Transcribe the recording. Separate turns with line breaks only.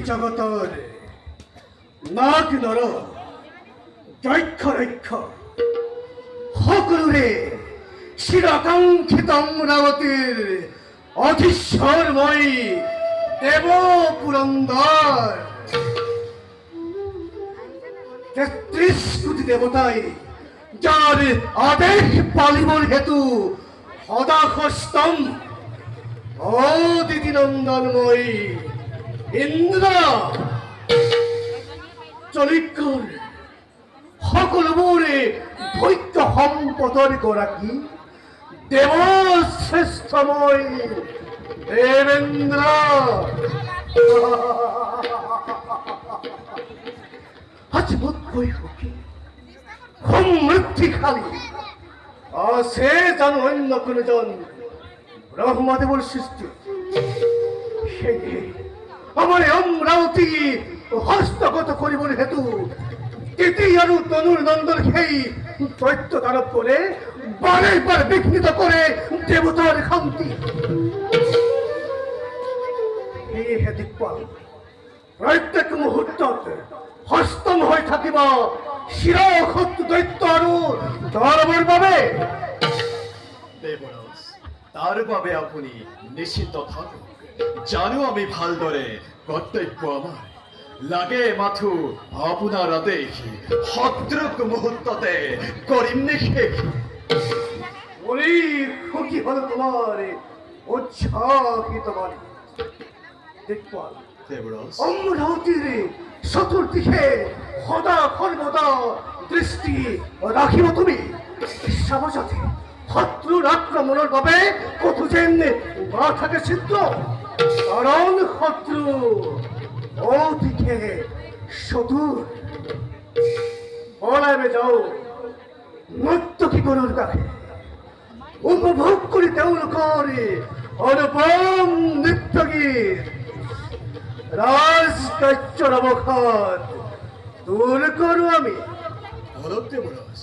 জগতৰ নাগ নৰ দক্ষ ৰক্ষ সকলোৰে চিৰকাংক্ষিত অমৰাৱতীৰ অধীশ্বৰময় দেৱ পুৰন্দৰ ৩৩ কোটি দেৱতাই যাৰ আদেশ পালিবৰ হেতু সদাসস্তম অদিতি নন্দনময় ইন্দ্ৰ চলিকৰ সকলোবোৰে ধৈৰ্য সম্পদৰ গৰাকী দেৱশ্ৰেষ্ঠময় দেৱেন্দ্ৰ আজি মোতকৈ সুখী সমৃদ্ধিশালী আছে জানো অন্য কোনোজন ব্ৰহ্মদেৱৰ সৃষ্টি সেয়ে আমাৰ অমৰাৱতী হস্তগত কৰিবৰ হেতু তিতি আৰু তনুৰ নন্দন সেই দৈত্য দানৱ কৰে বাৰে বাৰে বিঘ্নিত কৰে দেৱতাৰ শান্তি সেয়েহে দিকপাল প্ৰত্যেক মুহূৰ্তত হস্তম হৈ থাকিব শিৰশত্ৰু দৈত্য আৰু দানৱৰ বাবে
দেৱৰাজ তাৰ বাবে আপুনি নিশ্চিত থাকক জানো আমি ভালদৰে কৰ্তব্য আমাৰ লাগে মাথো আপোনাৰ আদেশ সদৃক মুহূৰ্ততে কৰিম নিশেষ
বলি সুখী হল তোমার উচ্ছ্বাসিত বাণী দিকপাল
দেৱৰাজ
অমরাবতীর চতুর্দিকে সদা সর্বদা দৃষ্টি রাখিব তুমি সামসাথে শত্রুর আক্রমণের বাবে কত যেন না থাকে ছিদ্র কারণ শত্রু ওদিকে সুদূর বলাবে যাও নর্তকী গরুর কাছে উপভোগ করি তেওঁলোকৰ অনুপম নৃত্য গীত রাজকার্যৰ অৱসাদ দূৰ কৰোঁ আমি
অলপ দেৱৰাজ